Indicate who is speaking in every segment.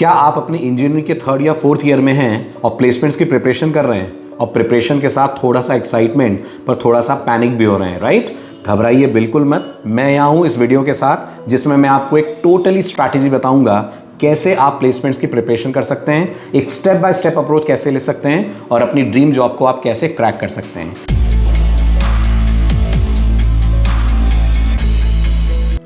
Speaker 1: क्या आप अपनी इंजीनियरिंग के 3rd या 4th ईयर में हैं और प्लेसमेंट्स की प्रिपरेशन कर रहे हैं और प्रिपरेशन के साथ थोड़ा सा एक्साइटमेंट पर थोड़ा सा पैनिक भी हो रहे हैं, राइट? घबराइए बिल्कुल मत। मैं यहाँ हूँ इस वीडियो के साथ जिसमें मैं आपको एक टोटली स्ट्रैटेजी बताऊंगा कैसे आप प्लेसमेंट्स की प्रिपरेशन कर सकते हैं, एक स्टेप बाय स्टेप अप्रोच कैसे ले सकते हैं और अपनी ड्रीम जॉब को आप कैसे क्रैक कर सकते हैं।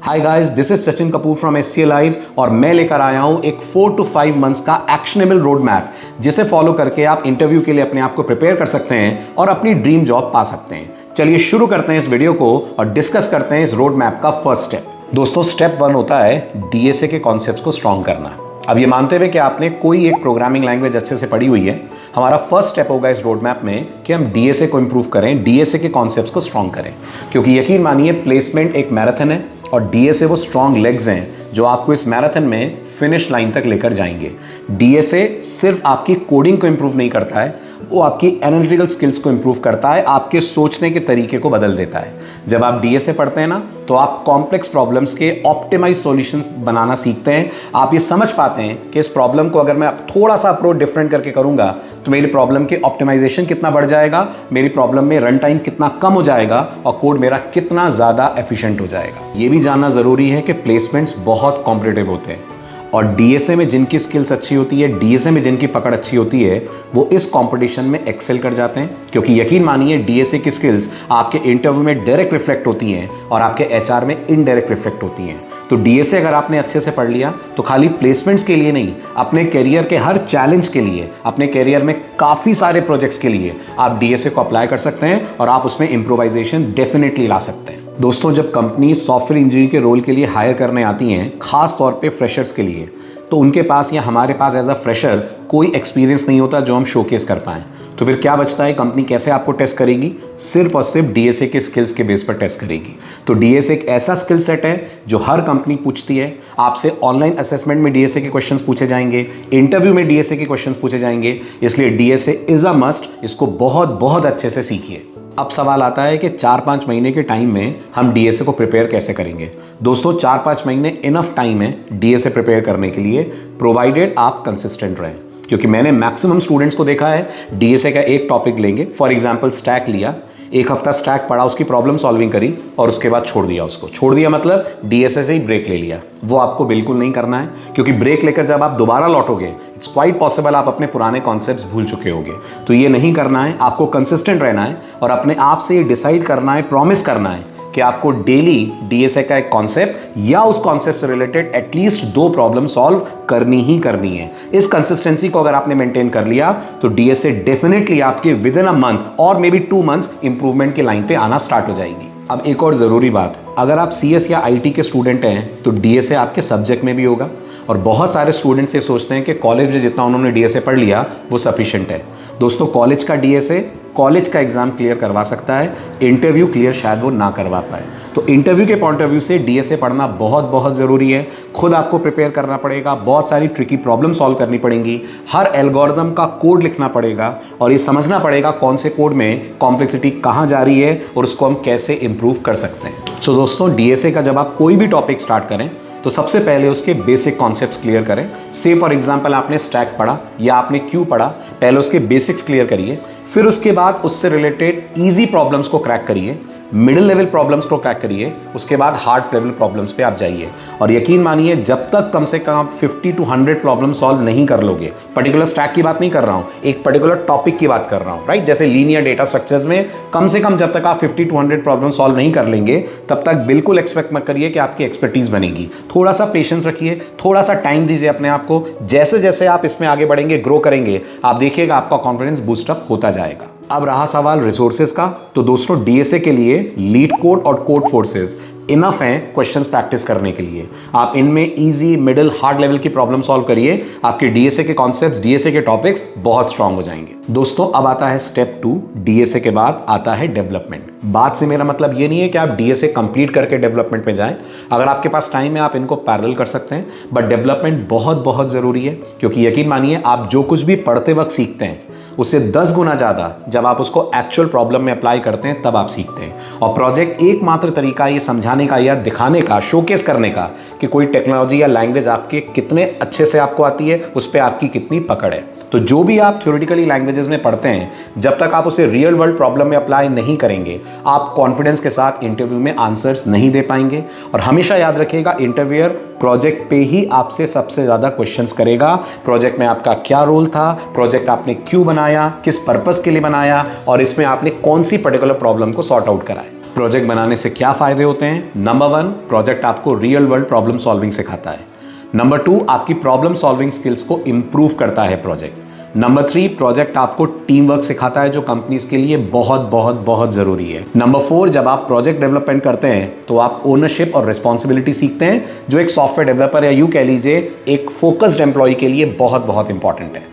Speaker 1: Hi guys, this is Sachin Kapoor from SCA live और मैं लेकर आया हूं एक 4 to 5 मंथ्स का एक्शनेबल रोड मैप जिसे फॉलो करके आप इंटरव्यू के लिए अपने आप को प्रिपेयर कर सकते हैं और अपनी ड्रीम जॉब पा सकते हैं। चलिए शुरू करते हैं इस वीडियो को और डिस्कस करते हैं इस रोड मैप का फर्स्ट स्टेप। दोस्तों, स्टेप 1 होता है DSA के कॉन्सेप्ट्स को स्ट्रॉन्ग करना। अब ये मानते हुए कि आपने कोई एक प्रोग्रामिंग लैंग्वेज अच्छे से पढ़ी हुई है, हमारा फर्स्ट स्टेप होगा इस रोड मैप में कि हम DSA को इंप्रूव करें, DSA के कॉन्सेप्ट्स को स्ट्रॉन्ग करें। क्योंकि यकीन मानिए प्लेसमेंट एक मैराथन है और DSA वो स्ट्रॉन्ग लेग्स हैं जो आपको इस मैराथन में फिनिश लाइन तक लेकर जाएंगे। DSA सिर्फ आपकी कोडिंग को इंप्रूव नहीं करता है, वो आपकी एनालिटिकल स्किल्स को इंप्रूव करता है, आपके सोचने के तरीके को बदल देता है। जब आप DSA पढ़ते हैं ना तो आप कॉम्प्लेक्स प्रॉब्लम्स के ऑप्टिमाइज सॉल्यूशंस बनाना सीखते हैं। आप ये समझ पाते हैं कि इस प्रॉब्लम को अगर मैं थोड़ा सा अप्रोच डिफरेंट करके करूंगा तो मेरी प्रॉब्लम के ऑप्टिमाइजेशन कितना बढ़ जाएगा, मेरी प्रॉब्लम में रन टाइम कितना कम हो जाएगा और कोड मेरा कितना ज़्यादा एफिशिएंट हो जाएगा। ये भी जानना ज़रूरी है कि प्लेसमेंट्स बहुत कॉम्पिटिटिव होते हैं और DSA में जिनकी स्किल्स अच्छी होती है, DSA में जिनकी पकड़ अच्छी होती है, वो इस कंपटीशन में एक्सेल कर जाते हैं। क्योंकि यकीन मानिए DSA की स्किल्स आपके इंटरव्यू में डायरेक्ट रिफ्लेक्ट होती हैं और आपके HR में इनडायरेक्ट रिफ्लेक्ट होती हैं। तो DSA अगर आपने अच्छे से पढ़ लिया तो खाली प्लेसमेंट्स के लिए नहीं, अपने करियर के हर चैलेंज के लिए, अपने करियर में काफ़ी सारे प्रोजेक्ट्स के लिए आप DSA को अप्लाई कर सकते हैं और आप उसमें इम्प्रोवाइजेशन डेफिनेटली ला सकते हैं। दोस्तों, जब कंपनी सॉफ्टवेयर इंजीनियर के रोल के लिए हायर करने आती हैं, खास तौर पे फ्रेशर्स के लिए, तो उनके पास या हमारे पास एज अ फ्रेशर कोई एक्सपीरियंस नहीं होता जो हम शोकेस कर पाएँ। तो फिर क्या बचता है? कंपनी कैसे आपको टेस्ट करेगी? सिर्फ और सिर्फ DSA के स्किल्स के बेस पर टेस्ट करेगी। तो DSA एक ऐसा स्किल सेट है जो हर कंपनी पूछती है। आपसे ऑनलाइन असेसमेंट में DSA के क्वेश्चंस पूछे जाएंगे, इंटरव्यू में DSA के क्वेश्चंस पूछे जाएंगे, इसलिए DSA इज अ मस्ट। इसको बहुत बहुत अच्छे से सीखिए। अब सवाल आता है कि 4-5 महीने के टाइम में हम DSA को प्रिपेयर कैसे करेंगे? दोस्तों, 4-5 महीने इनफ टाइम है DSA प्रिपेयर करने के लिए, प्रोवाइडेड आप कंसिस्टेंट रहें। क्योंकि मैंने मैक्सिमम स्टूडेंट्स को देखा है, DSA का एक टॉपिक लेंगे, फॉर एग्जांपल स्टैक लिया, एक हफ्ता स्टैक पढ़ा, उसकी प्रॉब्लम सॉल्विंग करी और उसके बाद छोड़ दिया। उसको छोड़ दिया मतलब DSA से ही ब्रेक ले लिया। वो आपको बिल्कुल नहीं करना है, क्योंकि ब्रेक लेकर जब आप दोबारा लौटोगे, इट्स क्वाइट पॉसिबल आप अपने पुराने कॉन्सेप्ट्स भूल चुके होंगे। तो ये नहीं करना है, आपको कंसिस्टेंट रहना है और अपने आप से ये डिसाइड करना है, प्रॉमिस करना है कि आपको डेली DSA का एक कॉन्सेप्ट या उस कॉन्सेप्ट से रिलेटेड एटलीस्ट 2 प्रॉब्लम सॉल्व करनी ही करनी है। इस कंसिस्टेंसी को अगर आपने मेंटेन कर लिया तो DSA डेफिनेटली आपके विद इन अ मंथ और मे बी 2 मंथ्स इंप्रूवमेंट की लाइन पे आना स्टार्ट हो जाएगी। अब एक और ज़रूरी बात, अगर आप CS या IT के स्टूडेंट हैं तो DSA आपके सब्जेक्ट में भी होगा। और बहुत सारे स्टूडेंट्स ये सोचते हैं कि कॉलेज में जितना उन्होंने DSA पढ़ लिया वो सफिशिएंट है। दोस्तों, कॉलेज का DSA कॉलेज का एग्जाम क्लियर करवा सकता है, इंटरव्यू क्लियर शायद वो ना करवा पाए। तो इंटरव्यू के पॉइंट ऑफ व्यू से DSA पढ़ना बहुत बहुत ज़रूरी है। खुद आपको प्रिपेयर करना पड़ेगा, बहुत सारी ट्रिकी प्रॉब्लम सॉल्व करनी पड़ेंगी, हर एल्गोरिदम का कोड लिखना पड़ेगा और ये समझना पड़ेगा कौन से कोड में कॉम्प्लेक्सिटी कहाँ जा रही है और उसको हम कैसे इम्प्रूव कर सकते हैं। तो दोस्तों, DSA का जब आप कोई भी टॉपिक स्टार्ट करें तो सबसे पहले उसके बेसिक कॉन्सेप्ट्स क्लियर करें। से फॉर एग्जांपल आपने स्टैक पढ़ा या आपने क्यू पढ़ा, पहले उसके बेसिक्स क्लियर करिए, फिर उसके बाद उससे रिलेटेड इजी प्रॉब्लम्स को क्रैक करिए, मिडिल लेवल प्रॉब्लम्स को क्रैक करिए, उसके बाद हार्ड लेवल प्रॉब्लम्स पे आप जाइए। और यकीन मानिए जब तक कम से कम आप 50 to 100 प्रॉब्लम सॉल्व नहीं कर लोगे, पर्टिकुलर स्टैक की बात नहीं कर रहा हूँ, एक पर्टिकुलर टॉपिक की बात कर रहा हूँ, राइट? जैसे लीनियर डेटा स्ट्रक्चर्स में कम से कम जब तक आप 50 to 100 प्रॉब्लम सॉल्व नहीं कर लेंगे तब तक बिल्कुल एक्सपेक्ट मत करिए कि आपकी एक्सपर्टीज बनेगी। थोड़ा सा पेशेंस रखिए, थोड़ा सा टाइम दीजिए अपने आप को। जैसे जैसे आप इसमें आगे बढ़ेंगे, ग्रो करेंगे, आप देखिएगा आपका कॉन्फिडेंस बूस्टअप होता जाएगा। अब रहा सवाल रिसोर्सेज का, तो दोस्तों DSA के लिए लीड कोड और कोड फोर्सेस इनफ हैं क्वेश्चंस प्रैक्टिस करने के लिए। आप इनमें इजी, मिडिल, हार्ड लेवल की प्रॉब्लम सॉल्व करिए, आपके DSA के कॉन्सेप्ट्स, DSA के टॉपिक्स बहुत स्ट्रांग हो जाएंगे। दोस्तों, अब आता है स्टेप 2, DSA के बाद आता है डेवलपमेंट। बात से मेरा मतलब ये नहीं है कि आप DSA कंप्लीट करके डेवलपमेंट में जाएं। अगर आपके पास टाइम है आप इनको पैरेलल कर सकते हैं, बट डेवलपमेंट बहुत बहुत ज़रूरी है। क्योंकि यकीन मानिए आप जो कुछ भी पढ़ते वक्त सीखते हैं उससे 10 गुना ज़्यादा जब आप उसको एक्चुअल प्रॉब्लम में अप्लाई करते हैं तब आप सीखते हैं। और प्रोजेक्ट एकमात्र तरीका ये समझाने का या दिखाने का, शोकेस करने का कि कोई टेक्नोलॉजी या लैंग्वेज आपके कितने अच्छे से आपको आती है, उस पर आपकी कितनी पकड़ है। तो जो भी आप थ्योरेटिकली लैंग्वेजेस में पढ़ते हैं, जब तक आप उसे रियल वर्ल्ड प्रॉब्लम में अप्लाई नहीं करेंगे, आप कॉन्फिडेंस के साथ इंटरव्यू में आंसर्स नहीं दे पाएंगे। और हमेशा याद रखिएगा, इंटरव्यूअर प्रोजेक्ट पे ही आपसे सबसे ज़्यादा क्वेश्चंस करेगा। प्रोजेक्ट में आपका क्या रोल था, प्रोजेक्ट आपने क्यों बनाया, किस पर्पस के लिए बनाया, और इसमें आपने कौन सी पर्टिकुलर प्रॉब्लम को सॉर्ट आउट करा है। प्रोजेक्ट बनाने से क्या फ़ायदे होते हैं? नंबर 1, प्रोजेक्ट आपको रियल वर्ल्ड प्रॉब्लम सॉल्विंग सिखाता है। नंबर 2, आपकी प्रॉब्लम सॉल्विंग स्किल्स को इंप्रूव करता है प्रोजेक्ट। नंबर 3, प्रोजेक्ट आपको टीम वर्क सिखाता है, जो कंपनीज के लिए बहुत बहुत बहुत ज़रूरी है। नंबर 4, जब आप प्रोजेक्ट डेवलपमेंट करते हैं तो आप ओनरशिप और रिस्पॉन्सिबिलिटी सीखते हैं, जो एक सॉफ्टवेयर डेवलपर या यूँ कह लीजिए एक फोकस्ड एम्प्लॉय के लिए बहुत बहुत इंपॉर्टेंट है।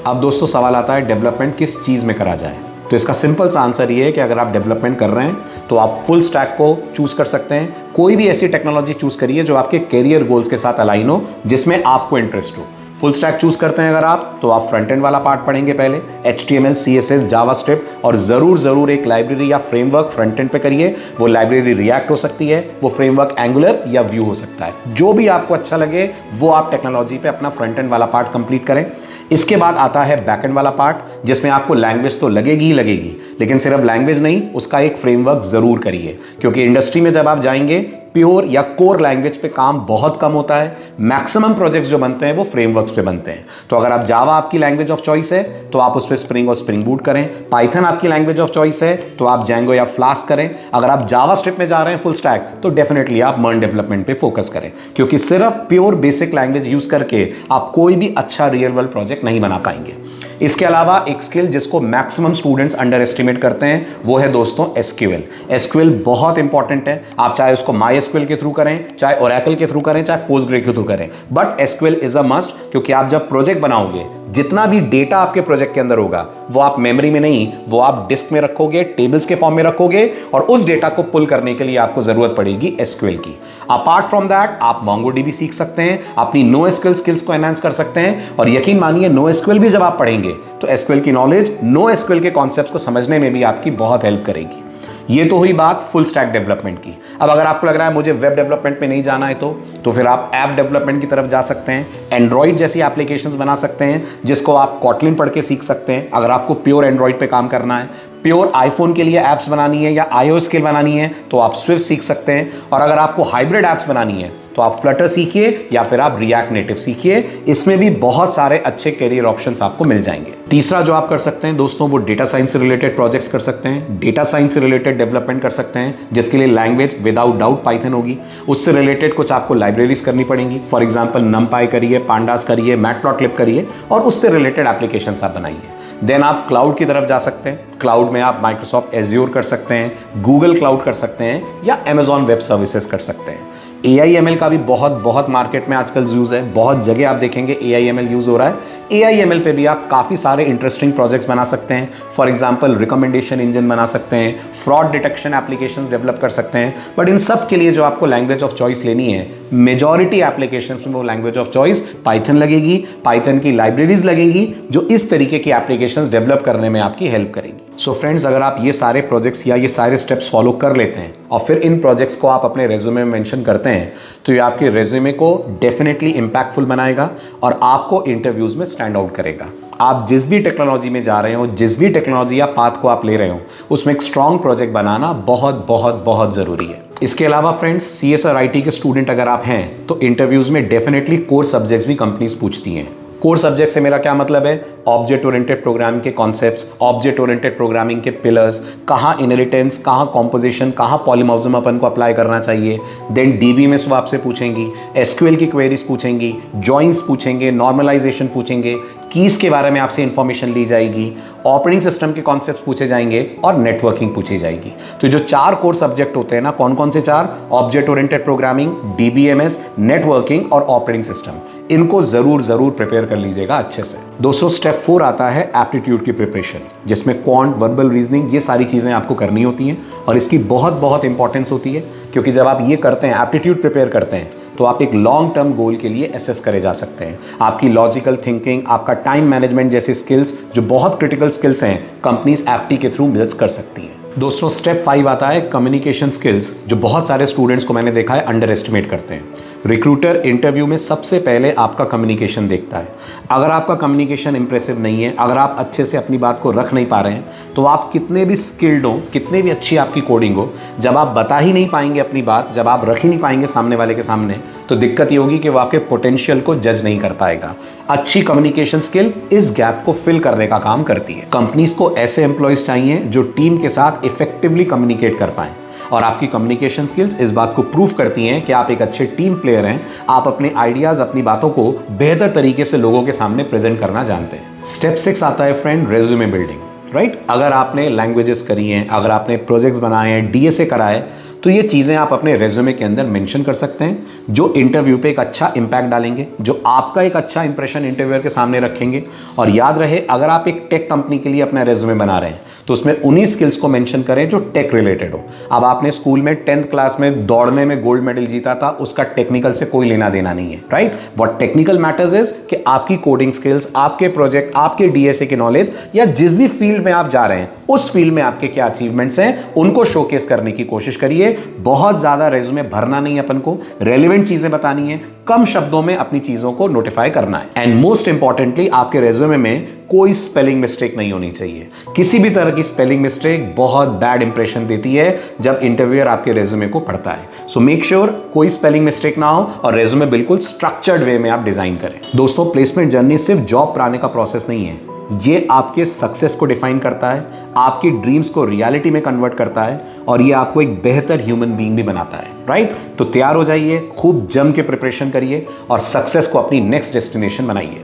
Speaker 1: अब दोस्तों सवाल आता है, डेवलपमेंट किस चीज़ में करा जाए? तो इसका सिंपल सा आंसर ये है कि अगर आप डेवलपमेंट कर रहे हैं तो आप फुल स्टैक को चूज कर सकते हैं। कोई भी ऐसी टेक्नोलॉजी चूज करिए जो आपके करियर गोल्स के साथ अलाइन हो, जिसमें आपको इंटरेस्ट हो। फुल स्टैक चूज करते हैं अगर आप, तो आप फ्रंट एंड वाला पार्ट पढ़ेंगे पहले, HTML, CSS, जावास्क्रिप्ट, और ज़रूर एक लाइब्रेरी या फ्रेमवर्क फ्रंट एंड पे करिए। वो लाइब्रेरी रिएक्ट हो सकती है, वो फ्रेमवर्क एंगुलर या व्यू हो सकता है। जो भी आपको अच्छा लगे वो आप टेक्नोलॉजी पे अपना फ्रंट एंड वाला पार्ट कंप्लीट करें। इसके बाद आता है बैक एंड वाला पार्ट, जिसमें आपको लैंग्वेज तो लगेगी ही लगेगी, लेकिन सिर्फ लैंग्वेज नहीं, उसका एक फ्रेमवर्क ज़रूर करिए, क्योंकि इंडस्ट्री में जब आप जाएंगे प्योर या कोर लैंग्वेज पे काम बहुत कम होता है। मैक्सिमम प्रोजेक्ट्स जो बनते हैं वो फ्रेमवर्क्स पे बनते हैं। तो अगर आप जावा आपकी लैंग्वेज ऑफ चॉइस है तो आप उस पर स्प्रिंग और स्प्रिंग बूट करें। पाइथन आपकी लैंग्वेज ऑफ चॉइस है तो आप जैंगो या फ्लास्क करें। अगर आप जावा स्क्रिप्ट में जा रहे हैं फुल स्टैक, तो डेफिनेटली आप मर्न डेवलपमेंट पे फोकस करें, क्योंकि सिर्फ प्योर बेसिक लैंग्वेज यूज करके आप कोई भी अच्छा रियल वर्ल्ड प्रोजेक्ट नहीं बना पाएंगे। इसके अलावा एक स्किल जिसको मैक्सिमम स्टूडेंट्स अंडर एस्टिमेट करते हैं वो है दोस्तों SQL। SQL बहुत इंपॉर्टेंट है। आप चाहे उसको MySQL के थ्रू करें, चाहे Oracle के थ्रू करें, चाहे Postgre के थ्रू करें, but SQL is a must, क्योंकि आप जब प्रोजेक्ट बनाओगे, जितना भी डेटा आपके प्रोजेक्ट के अंदर होगा वो आप मेमोरी में नहीं, वो आप डिस्क में रखोगे, टेबल्स के फॉर्म में रखोगे, और उस डेटा को पुल करने के लिए आपको जरूरत पड़ेगी SQL की। अपार्ट फ्रॉम दैट आप MongoDB सीख सकते हैं, अपनी NoSQL स्किल्स को एनहांस कर सकते हैं, और यकीन मानिए NoSQL भी जब आप पढ़ेंगे तो SQL की नॉलेज NoSQL के कॉन्सेप्ट्स को समझने में भी आपकी बहुत हेल्प करेगी। ये तो हुई बात फुल स्टैक डेवलपमेंट की। अब अगर आपको लग रहा है मुझे वेब डेवलपमेंट पे नहीं जाना है, तो फिर आप ऐप डेवलपमेंट की तरफ जा सकते हैं। एंड्रॉइड जैसी एप्लीकेशंस बना सकते हैं, जिसको आप Kotlin पढ़ के सीख सकते हैं अगर आपको प्योर एंड्रॉइड पे काम करना है। प्योर आईफोन के लिए ऐप्स बनानी है या iOS के लिए बनानी है तो आप Swift सीख सकते हैं। और अगर आपको हाइब्रिड ऐप्स बनानी है तो आप Flutter सीखिए या फिर आप React Native सीखिए। इसमें भी बहुत सारे अच्छे करियर ऑप्शंस आपको मिल जाएंगे। तीसरा जो आप कर सकते हैं दोस्तों, वो डेटा साइंस से रिलेटेड प्रोजेक्ट्स कर सकते हैं, डेटा साइंस से रिलेटेड डेवलपमेंट कर सकते हैं, जिसके लिए लैंग्वेज विदाउट डाउट पाइथन होगी। उससे रिलेटेड कुछ आपको लाइब्रेरीज करनी पड़ेंगी। फॉर एग्जाम्पल NumPy करिए, पांडास करिए, मैटप्लॉटलिब करिए, और उससे रिलेटेड एप्लीकेशन आप बनाइए। देन आप क्लाउड की तरफ जा सकते हैं। क्लाउड में आप माइक्रोसॉफ्ट एज्योर कर सकते हैं, गूगल क्लाउड कर सकते हैं, या Amazon वेब सर्विसेज कर सकते हैं। AI/ML का भी बहुत मार्केट में आजकल यूज़ है। बहुत जगह आप देखेंगे AI/ML यूज़ हो रहा है। AI/ML पे भी आप काफ़ी सारे इंटरेस्टिंग प्रोजेक्ट्स बना सकते हैं। फॉर एग्जांपल रिकमेंडेशन इंजन बना सकते हैं, फ्रॉड डिटेक्शन एप्लीकेशंस डेवलप कर सकते हैं। बट इन सब के लिए जो आपको लैंग्वेज ऑफ चॉइस लेनी है, मेजॉरिटी एप्लीकेशंस में वो लैंग्वेज ऑफ चॉइस पाइथन लगेगी। पाइथन की लाइब्रेरीज लगेंगी जो इस तरीके की एप्लीकेशंस डेवलप करने में आपकी हेल्प करेंगी। सो फ्रेंड्स, अगर आप ये सारे प्रोजेक्ट्स या ये सारे स्टेप्स फॉलो कर लेते हैं और फिर इन प्रोजेक्ट्स को आप अपने रेज्यूमे में मेंशन करते हैं, तो ये आपके रेज्यूमे को डेफिनेटली इंपैक्टफुल बनाएगा और आपको इंटरव्यूज में स्टैंड आउट करेगा। आप जिस भी टेक्नोलॉजी में जा रहे हो, जिस भी टेक्नोलॉजी या पाथ को आप ले रहे हो, उसमें एक स्ट्रॉन्ग प्रोजेक्ट बनाना बहुत ज़रूरी है। इसके अलावा फ्रेंड्स, CS और IT के स्टूडेंट अगर आप हैं तो इंटरव्यूज में डेफिनेटली कोर सब्जेक्ट्स भी कंपनीज पूछती हैं। कोर सब्जेक्ट से मेरा क्या मतलब है? ऑब्जेक्ट ओरिएंटेड प्रोग्रामिंग के कॉन्सेप्ट्स, ऑब्जेक्ट ओरिएंटेड प्रोग्रामिंग के पिलर्स, कहाँ इनहेरिटेंस, कहाँ कॉम्पोजिशन, कहाँ पॉलीमॉर्फिज्म अपन को अप्लाई करना चाहिए। देन DB में वो आपसे पूछेंगी, SQL की क्वेरीज पूछेंगी, जॉइंस पूछेंगे, नॉर्मलाइजेशन पूछेंगे, कीज के बारे में आपसे इंफॉर्मेशन ली जाएगी, ऑपरेटिंग सिस्टम के कॉन्सेप्ट्स पूछे जाएंगे और नेटवर्किंग पूछी जाएगी। तो जो 4 कोर सब्जेक्ट होते हैं ना, कौन कौन से 4? Object oriented programming, DBMS, networking और ऑपरेटिंग सिस्टम। इनको जरूर प्रिपेयर कर लीजिएगा अच्छे से। दोस्तों स्टेप 4 आता है एप्टीट्यूड की प्रिपरेशन, जिसमें क्वांट, वर्बल रीजनिंग, ये सारी चीजें आपको करनी होती हैं और इसकी बहुत इंपॉर्टेंस होती है, क्योंकि जब आप ये करते हैं, एप्टीट्यूड प्रिपेयर करते हैं, तो आप एक लॉन्ग टर्म गोल के लिए असेस करे जा सकते हैं। आपकी लॉजिकल थिंकिंग, आपका टाइम मैनेजमेंट जैसे स्किल्स, जो बहुत क्रिटिकल स्किल्स हैं, कंपनीज एप्टी के थ्रू मदद कर सकती हैं। दोस्तों स्टेप 5 आता है कम्युनिकेशन स्किल्स, जो बहुत सारे स्टूडेंट्स को मैंने देखा है अंडर एस्टिमेट करते हैं। रिक्रूटर इंटरव्यू में सबसे पहले आपका कम्युनिकेशन देखता है। अगर आपका कम्युनिकेशन इंप्रेसिव नहीं है, अगर आप अच्छे से अपनी बात को रख नहीं पा रहे हैं, तो आप कितने भी स्किल्ड हो, कितने भी अच्छी आपकी कोडिंग हो, जब आप बता ही नहीं पाएंगे अपनी बात, जब आप रख ही नहीं पाएंगे सामने वाले के सामने, तो दिक्कत ये होगी कि वो आपके पोटेंशियल को जज नहीं कर पाएगा। अच्छी कम्युनिकेशन स्किल इस गैप को फिल करने का काम करती है। कंपनीज को ऐसे एम्प्लॉयज चाहिए जो टीम के साथ इफेक्टिवली कम्युनिकेट कर पाएं, और आपकी कम्युनिकेशन स्किल्स इस बात को प्रूव करती हैं कि आप एक अच्छे टीम प्लेयर हैं। आप अपने आइडियाज, अपनी बातों को बेहतर तरीके से लोगों के सामने प्रेजेंट करना जानते हैं। स्टेप 6 आता है फ्रेंड रेज्यूमे बिल्डिंग। राइट, अगर आपने लैंग्वेजेस करी हैं, अगर आपने प्रोजेक्ट्स बनाए हैं, डीएसए कराए, तो ये चीज़ें आप अपने रेज्यूमे के अंदर मेंशन कर सकते हैं, जो इंटरव्यू पे एक अच्छा इंपैक्ट डालेंगे, जो आपका एक अच्छा इंप्रेशन इंटरव्यूअर के सामने रखेंगे। और याद रहे, अगर आप एक टेक कंपनी के लिए अपना रेज्यूमे बना रहे हैं, तो उसमें उन्हीं स्किल्स को मेंशन करें जो टेक रिलेटेड हो। अब आपने स्कूल में 10th क्लास में दौड़ने में गोल्ड मेडल जीता था, उसका टेक्निकल से कोई लेना देना नहीं है। Right, what technical matters is कि आपकी कोडिंग स्किल्स, आपके प्रोजेक्ट, आपके डीएसए की नॉलेज, या जिस भी फील्ड में आप जा रहे हैं उस फील्ड में आपके क्या अचीवमेंट्स हैं, उनको शोकेस करने की कोशिश करिए। बहुत ज्यादा रेज्यूमे भरना नहीं है, अपन को रेलेवेंट चीजें बतानी है, कम शब्दों में अपनी चीजों को नोटिफाई करना है। एंड मोस्ट इंपॉर्टेंटली, आपके रेज्यूमे में कोई स्पेलिंग मिस्टेक नहीं होनी चाहिए। किसी भी तरह की स्पेलिंग मिस्टेक बहुत बैड इंप्रेशन देती है जब इंटरव्यूअर आपके रेज्यूमे को पढ़ता है। सो मेक श्योर कोई स्पेलिंग मिस्टेक ना हो और रेज्यूमे बिल्कुल स्ट्रक्चर्ड वे में आप डिजाइन करें। दोस्तों प्लेसमेंट जर्नी सिर्फ जॉब पर आने का प्रोसेस नहीं है, ये आपके सक्सेस को डिफाइन करता है, आपकी ड्रीम्स को रियलिटी में कन्वर्ट करता है, और ये आपको एक बेहतर ह्यूमन बीइंग भी बनाता है। राइट, तो तैयार हो जाइए, खूब जम के प्रिपरेशन करिए और सक्सेस को अपनी नेक्स्ट डेस्टिनेशन बनाइए।